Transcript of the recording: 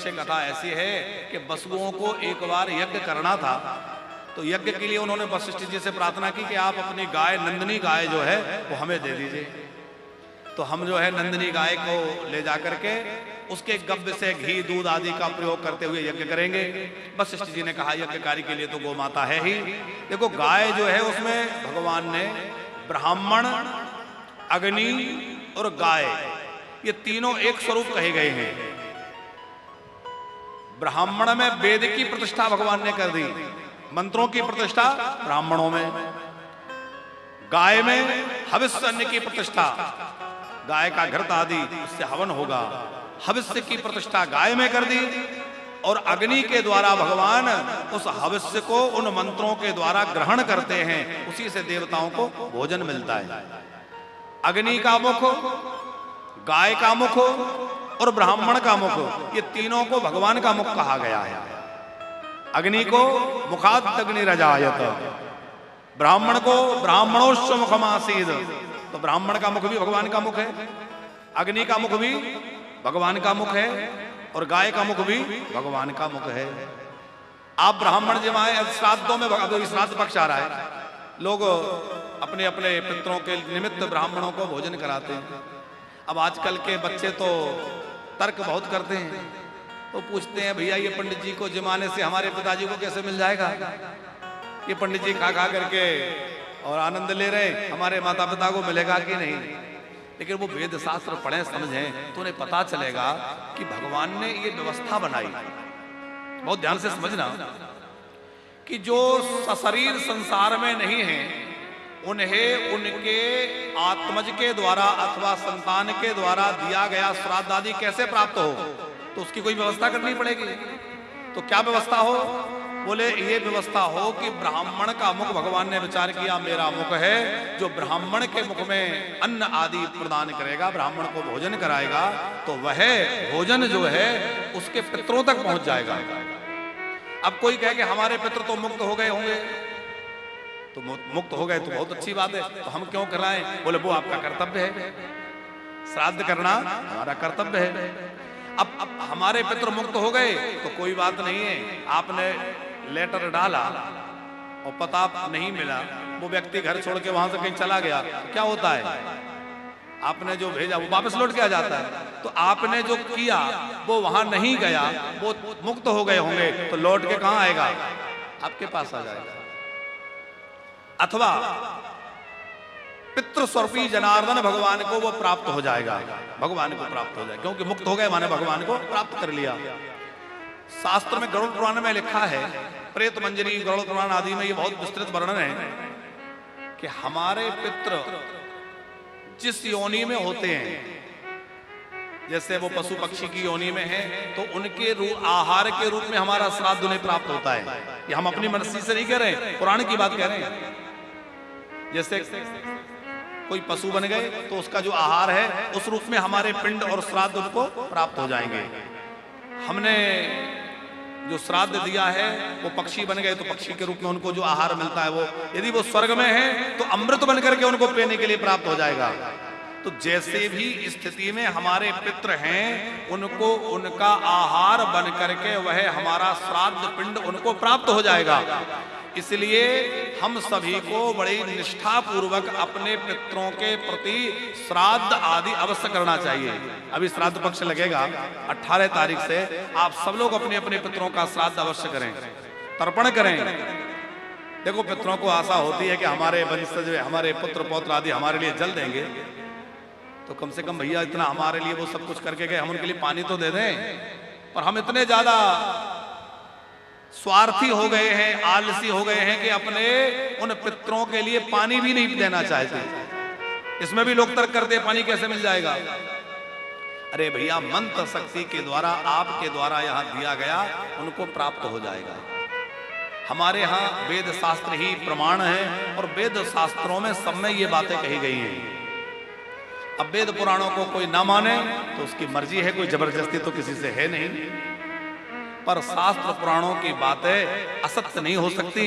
पीछे कथा ऐसी है कि वसुओं को एक बार यज्ञ करना था, तो यज्ञ के लिए उन्होंने वशिष्ठ जी से प्रार्थना की कि आप अपनी गाय नंदिनी गाय जो है वो हमें दे दीजिए। तो हम जो है नंदिनी गाय को ले जाकर के उसके गब्य से घी दूध आदि का प्रयोग करते हुए यज्ञ करेंगे। वशिष्ठ जी ने कहा यज्ञ कार्य के लिए तो गौ माता है ही। देखो गाय जो है उसमें भगवान ने ब्राह्मण, अग्नि और गाय ये तीनों एक स्वरूप कहे गए हैं। ब्राह्मण में वेद की प्रतिष्ठा भगवान ने कर दी, मंत्रों की प्रतिष्ठा ब्राह्मणों में। गाय में हविष्य अन्न की प्रतिष्ठा, गाय का घृत आदि उससे हवन होगा, हविष्य की प्रतिष्ठा गाय में कर दी। और अग्नि के द्वारा भगवान उस हविष्य को उन मंत्रों के द्वारा ग्रहण करते हैं, उसी से देवताओं को भोजन मिलता है। अग्नि का मुख, गाय का मुख और ब्राह्मण का मुख, ये तीनों को भगवान का मुख कहा गया है। अग्नि को मुखाद अग्नि रजायत, ब्राह्मण को ब्राह्मणोश्व मुखमासीद, तो ब्राह्मण का मुख भी भगवान का मुख है, अग्नि का मुख भी भगवान का मुख है और गाय का मुख भी भगवान का मुख है। आप ब्राह्मण जमाए श्राद्धों में, श्राद्ध पक्ष आ रहा है, लोग अपने अपने पितरों के निमित्त ब्राह्मणों को भोजन कराते हैं। अब आजकल के बच्चे तो तर्क बहुत करते हैं, तो पूछते हैं भैया ये पंडित जी को जमाने से हमारे पिताजी को कैसे मिल जाएगा? ये पंडित जी खा खा करके और आनंद ले रहे, हमारे माता पिता को मिलेगा कि नहीं? लेकिन वो वेद शास्त्र पढ़ें समझें तो उन्हें पता चलेगा कि भगवान ने ये व्यवस्था बनाई। बहुत ध्यान से समझना कि जो सशरीर संसार में नहीं है उन्हें उनके आत्मज के द्वारा अथवा संतान के द्वारा दिया गया श्राद्ध आदि कैसे प्राप्त हो, तो उसकी कोई व्यवस्था करनी पड़ेगी। तो क्या व्यवस्था हो? बोले ये व्यवस्था हो कि ब्राह्मण का मुख भगवान ने विचार किया मेरा मुख है, जो ब्राह्मण के मुख में अन्न आदि प्रदान करेगा, ब्राह्मण को भोजन कराएगा, तो वह भोजन जो है उसके पितरों तक पहुंच जाएगा। अब कोई कहे कि हमारे पितर तो मुक्त हो गए होंगे, तो मुक्त हो गए तो बहुत अच्छी बात है, तो हम क्यों कराएं? बोले वो आपका कर्तव्य है, श्राद्ध करना हमारा कर्तव्य है। अब हमारे पितर मुक्त हो गए तो कोई बात नहीं है, आपने लेटर डाला और पता नहीं मिला, वो व्यक्ति घर छोड़ के वहां से कहीं चला गया, क्या होता है? आपने जो भेजा वो वापस लौट के आ जाता है। तो आपने जो किया वो वहां नहीं गया, वो मुक्त हो गए होंगे, तो लौट के कहां आएगा? आपके पास आ जाएगा। अथवा पितृस्वरूपी जनार्दन भगवान को वो प्राप्त हो जाएगा, भगवान को प्राप्त हो जाएगा, क्योंकि मुक्त हो गए माने भगवान को प्राप्त कर लिया। शास्त्र में गरुड़ पुराण में लिखा है, प्रेत मंजरी गरुड़ पुराण आदि में ये बहुत विस्तृत वर्णन है कि हमारे पितृ जिस योनि में होते हैं, जैसे वो पशु पक्षी की योनि में है, तो उनके आहार के रूप में हमारा श्राद्ध उन्हें प्राप्त होता है। ये हम अपनी मर्जी से नहीं कह रहे हैं, पुराण की बात कह रहे हैं। जैसे कोई पशु बन गए तो उसका जो आहार है उस रूप में हमारे पिंड और श्राद्ध उनको प्राप्त हो जाएंगे। हमने जो श्राद्ध दिया है वो पक्षी बन गए तो पक्षी के रूप में उनको जो आहार मिलता है वो, यदि वो स्वर्ग में है तो अमृत बन करके उनको पीने के लिए प्राप्त हो जाएगा। तो जैसे भी स्थिति में हमारे पितृ हैं, उनको उनका आहार बन करके वह हमारा श्राद्ध पिंड उनको प्राप्त हो जाएगा। इसलिए हम सभी को बड़ी निष्ठा पूर्वक अपने पितरों के प्रति श्राद्ध आदि अवश्य करना चाहिए। अभी श्राद्ध पक्ष लगेगा 18 तारीख से, आप सब लोग अपने अपने पितरों का श्राद्ध अवश्य करें, तर्पण करें। देखो पितरों को आशा होती है कि हमारे वंशज, हमारे पुत्र पौत्र आदि हमारे लिए जल देंगे, तो कम से कम भैया इतना हमारे लिए वो सब कुछ करके गए, हम उनके लिए पानी तो दे दें। और हम इतने ज्यादा स्वार्थी हो गए हैं, आलसी हो गए हैं कि अपने उन पितरों के लिए पानी भी नहीं देना चाहते। इसमें भी लोग तर्क करते हैं पानी कैसे मिल जाएगा। अरे भैया मंत्र शक्ति के द्वारा, आपके द्वारा यहाँ दिया गया, उनको प्राप्त हो जाएगा। हमारे यहाँ वेद शास्त्र ही प्रमाण है और वेद शास्त्रों में सब में ये बातें कही गई हैं। अब वेद पुराणों को कोई ना माने तो उसकी मर्जी है, कोई जबरदस्ती तो किसी से है नहीं, पर शास्त्र पुराणों की बातें असत्य नहीं हो सकती।